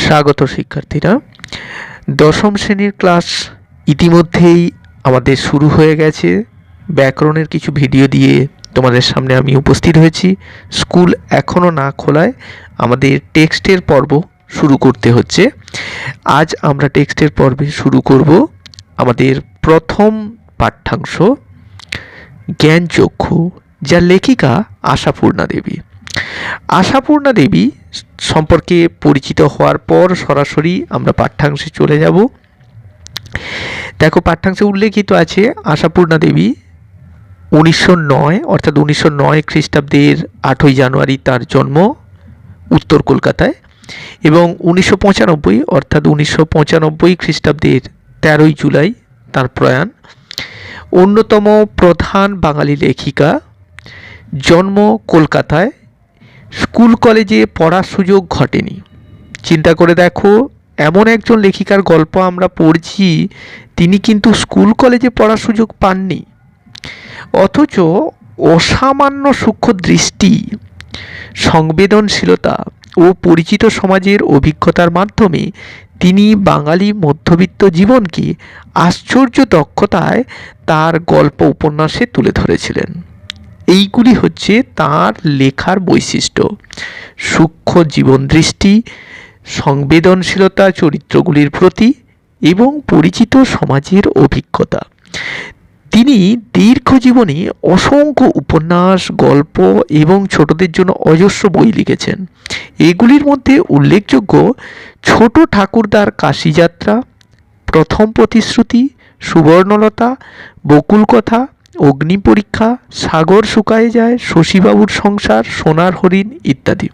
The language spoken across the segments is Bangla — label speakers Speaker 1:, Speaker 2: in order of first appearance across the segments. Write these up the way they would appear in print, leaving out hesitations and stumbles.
Speaker 1: স্বাগত শিক্ষার্থীরা। দশম শ্রেণীর ক্লাস ইতিমধ্যেই আমাদের শুরু হয়ে গেছে। ব্যাকরণের কিছু ভিডিও দিয়ে তোমাদের সামনে আমি উপস্থিত হয়েছি। স্কুল এখনও না খোলায় আমাদের টেক্সটের পর্ব শুরু করতে হচ্ছে। আজ আমরা টেক্সটের পর্বে শুরু করব আমাদের প্রথম পাঠ্যাংশ জ্ঞানচক্ষু, যার লেখিকা আশাপূর্ণা দেবী। আশাপূর্ণা দেবী সম্পর্কে পরিচিত হওয়ার পর সরাসরি আমরা পাঠ্যাংশে চলে যাব। দেখো, পাঠ্যাংশে উল্লেখিত আছে আশাপূর্ণা দেবী 1909 অর্থাৎ 1909 খ্রিস্টাব্দের 8ই জানুয়ারি তার জন্ম উত্তর কলকাতায়, এবং 1995 অর্থাৎ 1995 খ্রিস্টাব্দের 13ই জুলাই তার প্রয়াণ। অন্যতম প্রধান বাঙালি লেখিকা, জন্ম কলকাতায়, স্কুল কলেজে পড়ার সুযোগ ঘটেনি। চিন্তা করে দেখো, এমন একজন লেখিকার গল্প আমরা পড়ছি, তিনি কিন্তু স্কুল কলেজে পড়ার সুযোগ পাননি, অথচ অসামান্য সূক্ষ্ম দৃষ্টি, সংবেদনশীলতা ও পরিচিত সমাজের অভিজ্ঞতার মাধ্যমে তিনি বাঙালি মধ্যবিত্ত জীবনকে আশ্চর্য দক্ষতায় তার গল্প উপন্যাসে তুলে ধরেছিলেন। এইগুলি হচ্ছে তার লেখার বৈশিষ্ট্য: সূক্ষ্ম জীবন দৃষ্টি, সংবেদনশীলতা চরিত্রগুলির প্রতি এবং পরিচিত সমাজের অভিজ্ঞতা। তিনি দীর্ঘ জীবনে অসংখ্য উপন্যাস, গল্প এবং ছোটদের জন্য অজস্র বই লিখেছেন। এগুলির মধ্যে উল্লেখযোগ্য ছোট ঠাকুরদার কাশিযাত্রা, প্রথম প্রতিশ্রুতি, সুবর্ণলতা, বকুল কথা, অগ্নি পরীক্ষা, সাগর শুকায়ে যায়, শশীবাবুর সংসার, সোনার হরিণ ইত্যাদি।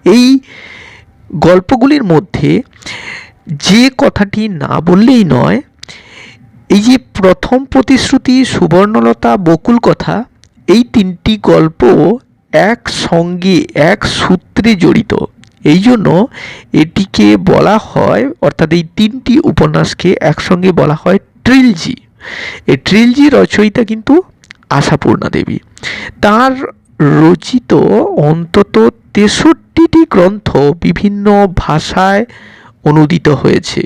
Speaker 1: এই গল্পগুলির মধ্যে যে কথাটি না বললেই নয়, এই যে প্রথম প্রতিশ্রুতি, সুবর্ণলতা, বকুল কথা, এই তিনটি গল্প একসঙ্গে এক সূত্রে জড়িত। এই জন্য এটিকে বলা হয়, অর্থাৎ এই তিনটি উপন্যাসকে একসঙ্গে বলা হয় ট্রিলজি। এই ট্রিলজি রচয়িতা কিন্তু আশাপূর্ণা দেবী। তার রচিত অন্তত 63টি গ্রন্থ বিভিন্ন ভাষায় অনুদিত হয়েছে,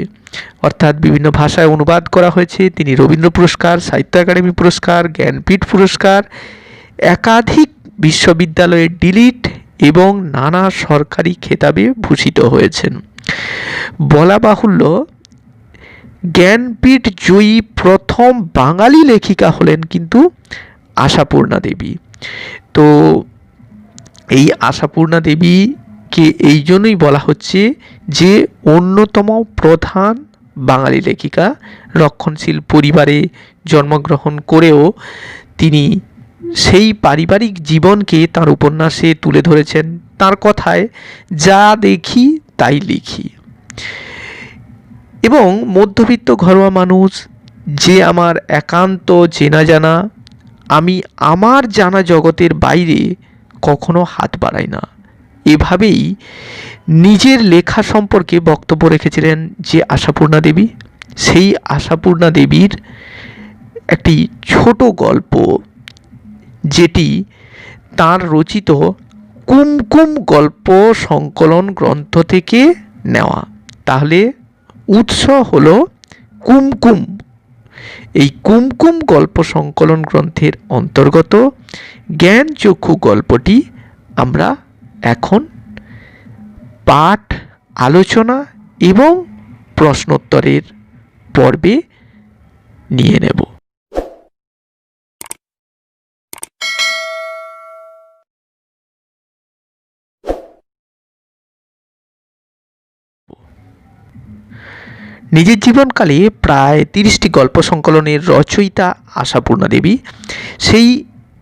Speaker 1: অর্থাৎ বিভিন্ন ভাষায় অনুবাদ করা হয়েছে। তিনি রবীন্দ্র পুরস্কার, সাহিত্য একাডেমি পুরস্কার, জ্ঞানপীঠ পুরস্কার, একাধিক বিশ্ববিদ্যালয়ের ডিলিট এবং নানা সরকারি খেতাবে ভূষিত হয়েছেন। বলা বাহুল্য, জ্ঞানপীঠ জয়ী প্রথম বাঙালি লেখিকা হলেন কিন্তু আশাপূর্ণা দেবী। তো এই আশাপূর্ণা দেবীকে এই জন্যই বলা হচ্ছে যে অন্যতম প্রধান বাঙালি লেখিকা। রক্ষণশীল পরিবারে জন্মগ্রহণ করেও তিনি সেই পারিবারিক জীবনকে তার উপন্যাসে তুলে ধরেছেন। তার কথায়, যা দেখি তাই লিখি। এবং মধ্যবিত্ত ঘরোয়া মানুষ, যে আমার একান্ত চেনা জানা, আমি আমার জানা জগতের বাইরে কখনো হাত বাড়াই না, এভাবেই নিজের লেখা সম্পর্কে বক্তব্য রেখেছিলেন যে আশাপূর্ণা দেবী। সেই আশাপূর্ণা দেবীর একটি ছোট গল্প, যেটি তার রচিত কুমকুম গল্প সংকলন গ্রন্থ থেকে নেওয়া। তাহলে উৎস হলো কুমকুম। এই কুমকুম গল্প সংকলন গ্রন্থের অন্তর্গত জ্ঞানচক্ষু গল্পটি আমরা এখন পাঠ, আলোচনা এবং প্রশ্নোত্তরের পর্বে নিয়ে নেব। নিজের জীবনকালে প্রায় 30টি গল্প সংকলনের রচয়িতা আশাপূর্ণা দেবী। সেই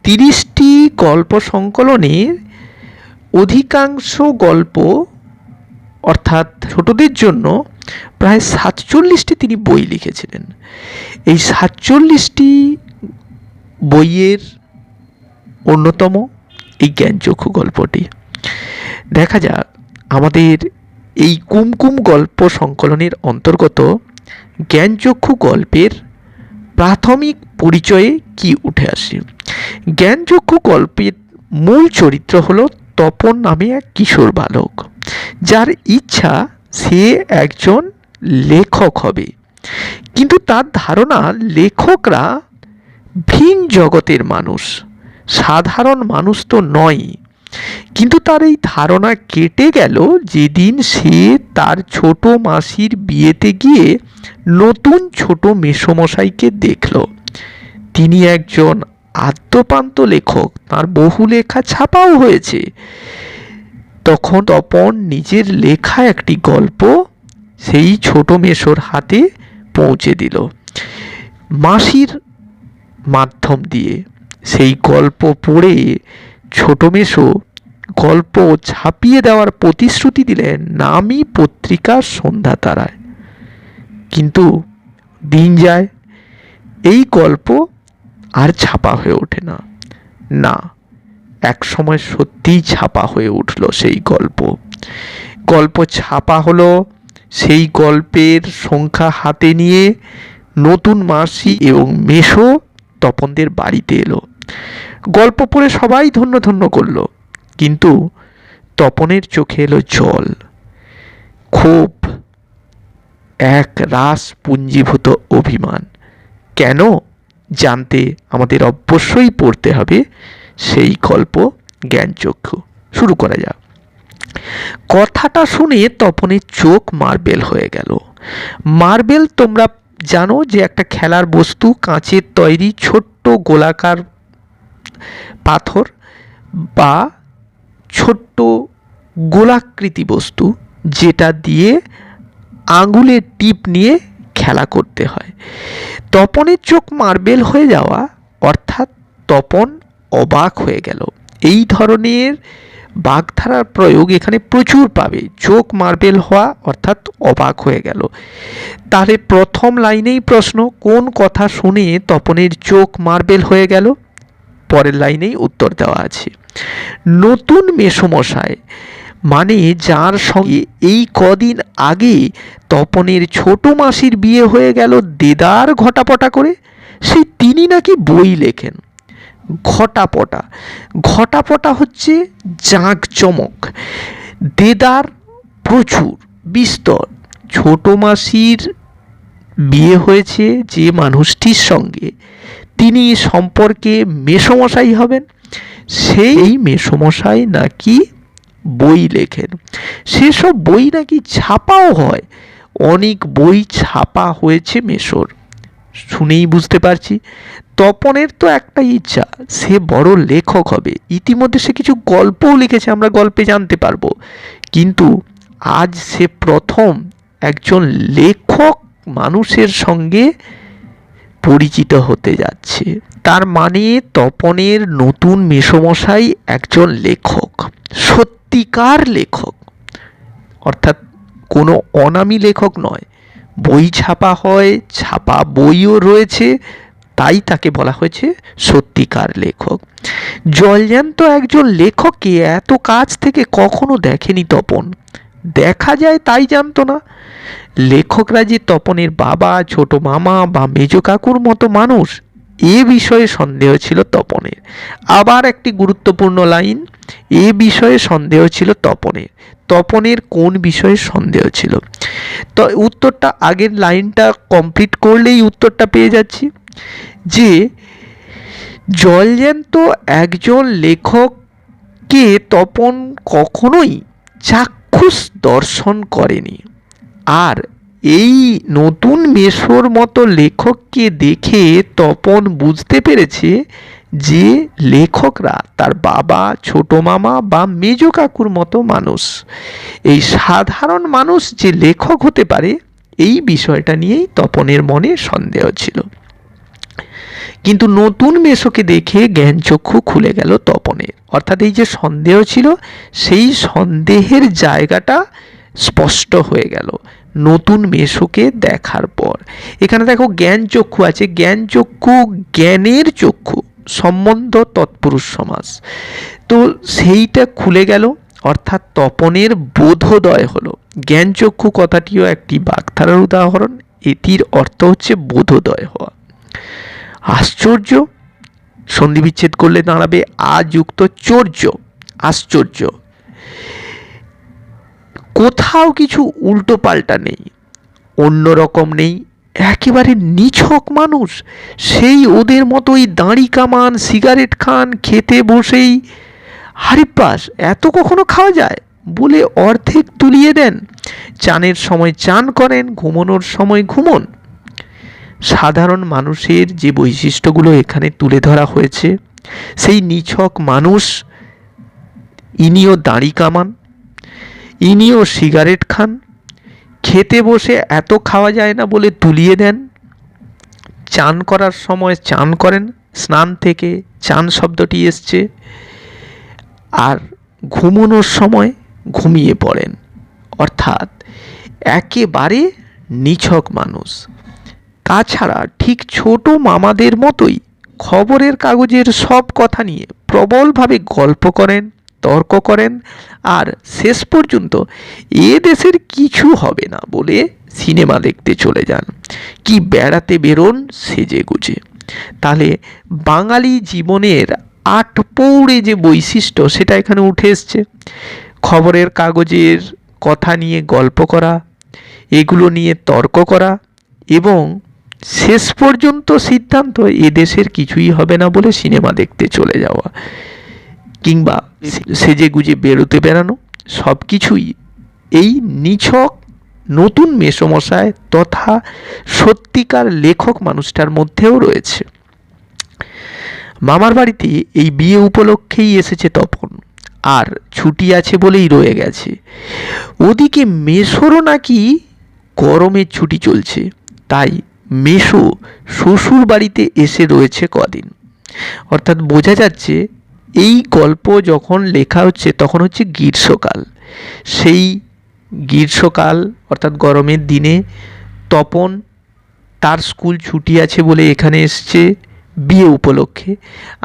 Speaker 1: 30টি গল্প সংকলনের অধিকাংশ গল্প, অর্থাৎ ছোটদের জন্য প্রায় 47টি তিনি বই লিখেছিলেন। এই 47টি বইয়ের অন্যতম এই জ্ঞানচক্ষু গল্পটি। দেখা যাক আমাদের এই কুমকুম গল্প সংকলনের অন্তর্গত জ্ঞানচক্ষু গল্পের প্রাথমিক পরিচয়ে কি উঠে আসে। জ্ঞানচক্ষু গল্পের মূল চরিত্র হলো তপন নামে এক কিশোর বালক। যার ইচ্ছা সে একজন লেখক হবে, কিন্তু তার ধারণা লেখকরা ভিন জগতের মানুষ, সাধারণ মানুষ তো নয়। কিন্তু তার এই ধারণা কেটে গেল যেদিন সে তার ছোট মাসির বিয়েতে গিয়ে নতুন ছোট মেসোমশাইকে দেখল। তিনি একজন আদ্যপান্ত লেখক, তার বহু লেখা ছাপাও হয়েছে। তখন তপন নিজের লেখা একটি গল্প সেই ছোট মেসোর হাতে পৌঁছে দিল। মাসির মাধ্যম দিয়ে সেই গল্প পড়ে ছোট মেসো গল্প ছাপিয়ে দেওয়ার প্রতিশ্রুতি দিলেন নামী পত্রিকা সন্ধ্যা তারায়। কিন্তু দিন যায়, এই গল্প আর ছাপা হয়ে ওঠে না। না, এক সময় সত্যিই ছাপা হয়ে উঠল সেই গল্প ছাপা হলো। সেই গল্পের সংখ্যা হাতে নিয়ে নতুন মাসি এবং মেসো তপনদের বাড়িতে এলো। গল্প পড়ে সবাই ধন্য ধন্য করলো, কিন্তু তপনের চোখে এলো জল। ক্ষোভ, এক রাস পুঞ্জীভূত অভিমান। কেন জানতে আমাদের অবশ্যই পড়তে হবে সেই গল্প জ্ঞানচক্ষু। শুরু করা যাক। কথাটা শুনে তপনের চোখ মার্বেল হয়ে গেল। মার্বেল তোমরা জানো যে একটা খেলার বস্তু, কাঁচের তৈরি ছোট্ট গোলাকার পাথর বা ছোট্ট গোলাকৃতি বস্তু, যেটা দিয়ে আঙুলের টিপ নিয়ে খেলা করতে হয়। তপনের চোখ মার্বেল হয়ে যাওয়া অর্থাৎ তপন অবাক হয়ে গেল। এই ধরনের বাগধারার প্রয়োগ এখানে প্রচুর পাবে। চোখ মার্বেল হওয়া অর্থাৎ অবাক হয়ে গেল। তাহলে প্রথম লাইনেই প্রশ্ন, কোন কথা শুনে তপনের চোখ মার্বেল হয়ে গেল? পরের লাইনেই উত্তর দেওয়া আছে। নতুন মেসোমশাই, মানে যার সঙ্গে এই কদিন আগে তপনের ছোট মাসির বিয়ে হয়ে গেল দেদার ঘটাপটা করে, সেই তিনি নাকি বই লেখেন। ঘটাপটা হচ্ছে জাঁকজমক, দেদার প্রচুর বিস্তর। ছোট মাসির বিয়ে হয়েছে যে মানুষটির সঙ্গে, তিনি সম্পর্কে মেসোমশাই হবেন। সেই মেসোমশাই নাকি বই লেখেন, সেসব বই নাকি ছাপাও হয়। অনেক বই ছাপা হয়েছে মেসোর। শুনেই বুঝতে পারছি তপনের তো একটা ইচ্ছা, সে বড় লেখক হবে। ইতিমধ্যে সে কিছু গল্পও লিখেছে, আমরা গল্পে জানতে পারবো। কিন্তু আজ সে প্রথম একজন লেখক মানুষের সঙ্গে পরিচিত হতে যাচ্ছে। তার মানে তপনের নতুন মেসোমশাই একজন লেখক, সত্যিকার লেখক, অর্থাৎ কোনো অনামী লেখক নয়। বই ছাপা হয়, ছাপা বইও রয়েছে, তাই তাকে বলা হয়েছে সত্যিকার লেখক। জলজ্যান্ত একজন লেখককে এত কাছ থেকে কখনো দেখেনি তপন। দেখা যায় তাই জানতো না। লেখকরা যে তপনের বাবা, ছোট মামা বা মেজ কাকুর মতো মানুষ, এ বিষয়ে সন্দেহ ছিল তপনের। আবার একটি গুরুত্বপূর্ণ লাইন, এ বিষয়ে সন্দেহ ছিল তপনের কোন বিষয়ে সন্দেহ ছিল? তো উত্তরটা আগের লাইনটা কমপ্লিট করলেই উত্তরটা পেয়ে যাচ্ছি, যে জলজ্যান্ত একজন লেখককে তপন কখনোই চাক্ষুষ দর্শন করেনি। আর এই নতুন মেসোর মতো লেখককে দেখে তপন বুঝতে পেরেছে যে লেখকরা তার বাবা, ছোট মামা বা মেজ কাকুর মতো মানুষ। এই সাধারণ মানুষ যে লেখক হতে পারে, এই বিষয়টা নিয়েই তপনের মনে সন্দেহ ছিল। কিন্তু নতুন মেসোকে দেখে জ্ঞানচক্ষু খুলে গেল তপনের। অর্থাৎ এই যে সন্দেহ ছিল, সেই সন্দেহের জায়গাটা স্পষ্ট হয়ে গেল নতুন মেসোকে দেখার পর। এখানে দেখো জ্ঞানচক্ষু আছে, জ্ঞানচক্ষু জ্ঞানের চক্ষু, সম্বন্ধ তৎপুরুষ সমাস। তো সেইটা খুলে গেল, অর্থাৎ তপনের বোধোদয় হলো। জ্ঞানচক্ষু কথাটিও একটি বাগধারার উদাহরণ। এটির অর্থ হচ্ছে বোধোদয় হওয়া। আশ্চর্য, সন্ধি বিচ্ছেদ করলে দাঁড়াবে আযুক্ত চর্য, আশ্চর্য। কোথাও কিছু উল্টো পাল্টা নেই, অন্যরকম নেই, একেবারে নিছক মানুষ। সেই ওদের মতোই দাঁড়ি কামান, সিগারেট খান, খেতে বসেই হারিপাস এত কখনো খাওয়া যায় বলে অর্ধেক তুলিয়ে দেন। চানের সময় চান করেন, ঘুমানোর সময় ঘুমন। সাধারণ মানুষের যে বৈশিষ্ট্যগুলো এখানে তুলে ধরা হয়েছে, সেই নিছক মানুষ ইনিও দাঁড়ি কামান, ইনিও সিগারেট খান, খেতে বসে এত খাওয়া যায় না বলে তুলিয়ে দেন, চান করার সময় চান করেন, স্নান থেকে চান শব্দটি এসছে, আর ঘুমানোর সময় ঘুমিয়ে পড়েন। অর্থাৎ একেবারে নিছক মানুষ। তাছাড়া ঠিক ছোট মামাদের মতোই খবরের কাগজের সব কথা নিয়ে প্রবলভাবে গল্প করেন, তর্ক করেন, আর শেষ পর্যন্ত এ দেশের কিছু হবে না বলে সিনেমা দেখতে চলে যান, কি বেড়াতে বেরোন সেজে গুজে। তাহলে বাঙালি জীবনের আটপৌড়ে যে বৈশিষ্ট্য সেটা এখানে উঠে এসছে। খবরের কাগজের কথা নিয়ে গল্প করা, এগুলো নিয়ে তর্ক করা, এবং শেষ পর্যন্ত সিদ্ধান্ত এদেশের কিছুই হবে না বলে সিনেমা দেখতে চলে যাওয়া, কিংবা সেজে গুজে বেরোতে বেড়ানো, সব কিছুই এই নিছক নতুন মেসোমশাই তথা সত্যিকার লেখক মানুষটার মধ্যেও রয়েছে। মামার বাড়িতে এই বিয়ে উপলক্ষেই এসেছে তপন, আর ছুটি আছে বলেই রয়ে গেছে। ওদিকে মেসোরও নাকি গরমের ছুটি চলছে, তাই মেসো শ্বশুর বাড়িতে এসে রয়েছে কদিন। অর্থাৎ বোঝা যাচ্ছে এই গল্প যখন লেখা হচ্ছে তখন হচ্ছে গ্রীষ্মকাল। সেই গ্রীষ্মকাল অর্থাৎ গরমের দিনে তপন তার স্কুল ছুটি আছে বলে এখানে এসছে বিয়ে উপলক্ষে,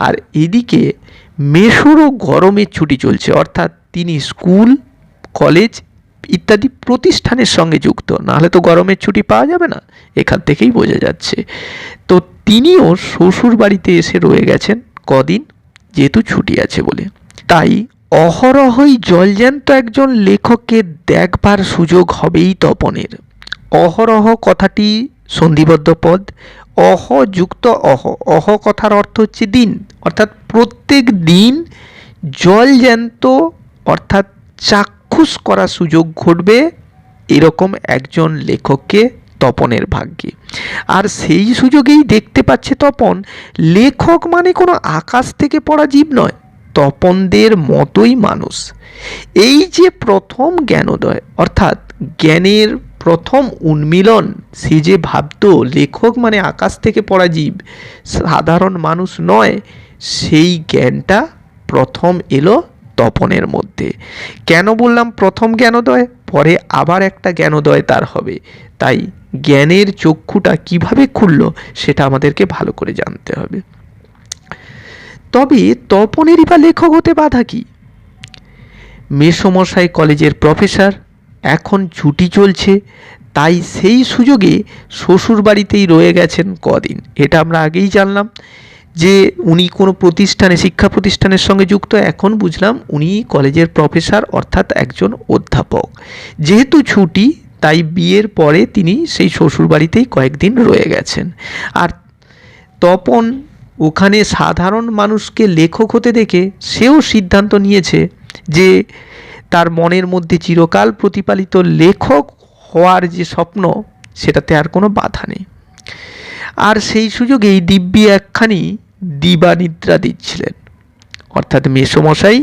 Speaker 1: আর এদিকে মেসোরও গরমের ছুটি চলছে, অর্থাৎ তিনি স্কুল, কলেজ ইত্যাদি প্রতিষ্ঠানের সঙ্গে যুক্ত, নাহলে তো গরমের ছুটি পাওয়া যাবে না, এখান থেকেই বোঝা যাচ্ছে। তো তিনিও শ্বশুর বাড়িতে এসে রয়ে গেছেন কদিন, যেহেতু ছুটি আছে বলে। তাই অহরহই জলজ্যান্ত একজন লেখককে দেখবার সুযোগ হবেই তপনের। অহরহ কথাটি সন্ধিবদ্ধ পদ, অহ যুক্ত অহ, অহ কথার অর্থ হচ্ছে দিন, অর্থাৎ প্রত্যেক দিন জলজ্যান্ত অর্থাৎ চাক্ষুষ করার সুযোগ ঘটবে এরকম একজন লেখককে তপনের ভাগ্যে। আর সেই সুযোগেই দেখতে পাচ্ছে তপন লেখক মানে কোনো আকাশ থেকে পড়া জীব নয়, তপনদের মতোই মানুষ। এই যে প্রথম জ্ঞানোদয় অর্থাৎ জ্ঞানের প্রথম উন্মিলন, সে যে ভাবত লেখক মানে আকাশ থেকে পড়া জীব, সাধারণ মানুষ নয়, সেই জ্ঞানটা প্রথম এলো তপনের মধ্যে। কেন বললাম প্রথম জ্ঞানোদয়, পরে আবার একটা জ্ঞানোদয় তার হবে, তাই জ্ঞানের চক্ষুটা কিভাবে খুলল সেটা আমাদেরকে ভালো করে জানতে হবে। তবে তপনেরই বা লেখক হতে বাধা কি? মেসোমশাই কলেজের প্রফেসর, এখন ছুটি চলছে, তাই সেই সুযোগে শ্বশুর বাড়িতেই রয়ে গেছেন কদিন। এটা আমরা আগেই জানলাম যে উনি কোনো প্রতিষ্ঠানে, শিক্ষা প্রতিষ্ঠানের সঙ্গে যুক্ত। এখন বুঝলাম উনি কলেজের প্রফেসর অর্থাৎ একজন অধ্যাপক। যেহেতু ছুটি, তাই বিয়ের পরে তিনি সেই শ্বশুর বাড়িতেই কয়েকদিন রয়ে গেছেন। আর তপন ওখানে সাধারণ মানুষকে লেখক হতে দেখে সেও সিদ্ধান্ত নিয়েছে যে তার মনের মধ্যে চিরকাল প্রতিপালিত লেখক হওয়ার যে স্বপ্ন, সেটাতে আর কোনো বাধা নেই। আর সেই সুযোগেই দিব্যি একখানি দিবানিদ্রা দিচ্ছিলেন, অর্থাৎ মেসোমশাই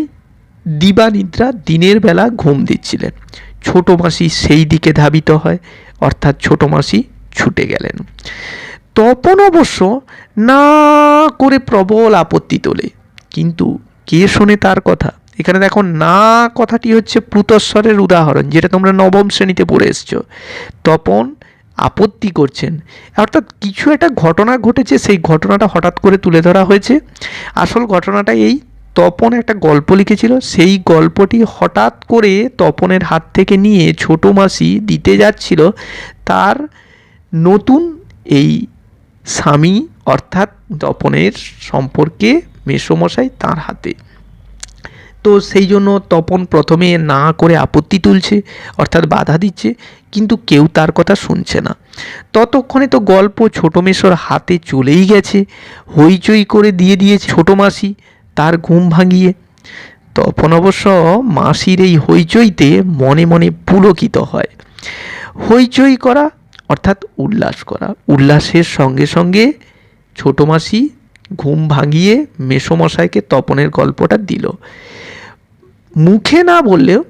Speaker 1: দিবানিদ্রা, দিনের বেলা ঘুম দিচ্ছিলেন। ছোটো মাসি সেই দিকে ধাবিত হয়, অর্থাৎ ছোটো মাসি ছুটে গেলেন। তপন অবশ্য না করে প্রবল আপত্তি তোলে, কিন্তু কে শোনে তার কথা? এখানে দেখো না কথাটি হচ্ছে প্লুতস্বরের উদাহরণ, যেটা তোমরা নবম শ্রেণীতে পড়ে এসছো। তপন আপত্তি করছেন, অর্থাৎ কিছু একটা ঘটনা ঘটেছে, সেই ঘটনাটা হঠাৎ করে তুলে ধরা হয়েছে। আসল ঘটনাটা এই, তপন একটা গল্প লিখেছিল, সেই গল্পটি হঠাৎ করে তপনের হাত থেকে নিয়ে ছোটো মাসি দিতে যাচ্ছিল তার নতুন এই স্বামী অর্থাৎ তপনের সম্পর্কে মেসোমশাই তার হাতে। তো সেই জন্য তপন প্রথমে না করে আপত্তি তুলছে, অর্থাৎ বাধা দিচ্ছে, কিন্তু কেউ তার কথা শুনছে না। ততক্ষণে তো গল্প ছোটো মেসোর হাতে চলেই গেছে, হইচই করে দিয়ে দিয়েছে ছোটো মাসি তার ঘুম ভাঙিয়ে। তপন অবশ্য মাসির এই হইচইতে মনে মনে পুলকিত হয়। হইচই করা অর্থাৎ উল্লাস করা, উল্লাসের সঙ্গে সঙ্গে ছোটো মাসি ঘুম ভাঙিয়ে মেসোমশাইকে তপনের গল্পটা দিল। মুখে না বললেও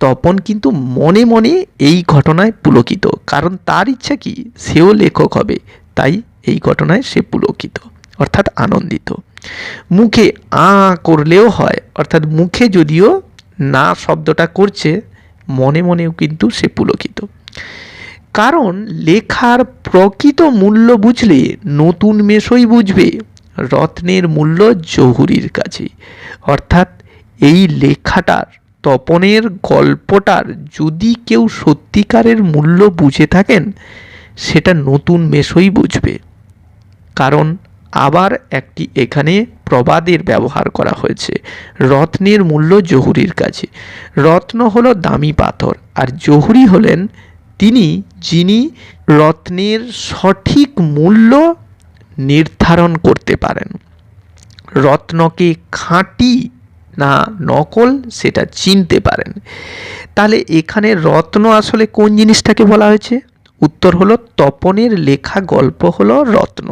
Speaker 1: তপন কিন্তু মনে মনে এই ঘটনায় পুলকিত, কারণ তার ইচ্ছা কি, সেও লেখক হবে, তাই এই ঘটনায় সে পুলকিত অর্থাৎ আনন্দিত। মুখে করলেও হয়, অর্থাৎ মুখে যদিও না শব্দটা করছে, মনে মনেও কিন্তু সে পুলকিত। কারণ লেখার প্রকৃত মূল্য বুঝলে নতুন মেসোই বুঝবে রত্নের মূল্য জহুরির কাছে। অর্থাৎ এই লেখাটার, তপনের গল্পটার যদি কেউ সত্যিকারের মূল্য বুঝে থাকেন, সেটা নতুন মেসোই বুঝবে। কারণ আবার একটি এখানে প্রবাদের ব্যবহার করা হয়েছে, রত্নের মূল্য জহুরির কাছে। রত্ন হলো দামি পাথর, আর জহুরি হলেন তিনি যিনি রত্নের সঠিক মূল্য নির্ধারণ করতে পারেন, রত্নকে খাঁটি না নকল সেটা চিনতে পারেন। তাহলে এখানে রত্ন আসলে কোন জিনিসটাকে বলা হয়েছে? উত্তর হলো তপনের লেখা গল্প হলো রত্ন।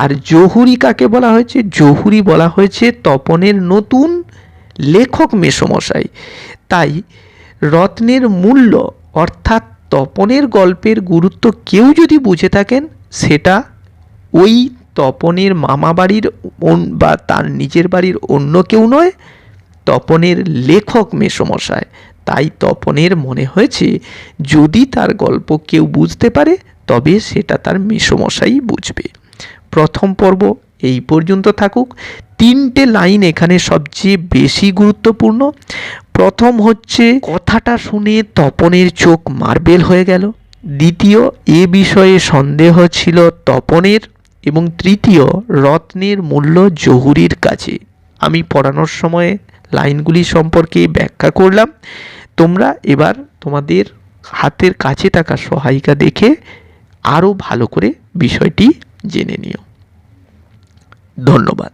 Speaker 1: আর জহুরি কাকে বলা হয়েছে? জহুরি বলা হয়েছে তপনের নতুন লেখক মেসোমশাই। তাই রত্নের মূল্য অর্থাৎ তপনের গল্পের গুরুত্ব কেউ যদি বুঝে থাকেন, সেটা ওই তপনের মামা বাড়ির বা তার নিজের বাড়ির অন্য কেউ নয়, তপনের লেখক মেসোমশাই। তাই তপনের মনে হয়েছে যদি তার গল্প কেউ বুঝতে পারে, তবে সেটা তার মেসোমশাই বুঝবে। প্রথম পর্ব এই পর্যন্ত থাকুক। 3টে লাইন এখানে সবচেয়ে বেশি গুরুত্বপূর্ণ। প্রথম হচ্ছে, কথাটা শুনে তপনের চোখ মার্বেল হয়ে গেল। দ্বিতীয়, এ বিষয়ে সন্দেহ ছিল তপনের। এবং তৃতীয়, রত্নের মূল্য জহুরির কাছে। আমি পড়ানোর সময় লাইনগুলি সম্পর্কে ব্যাখ্যা করলাম। তোমরা এবার তোমাদের হাতের কাছে থাকা সহায়িকা দেখে আরও ভালো করে বিষয়টি জেনে নিও। ধন্যবাদ।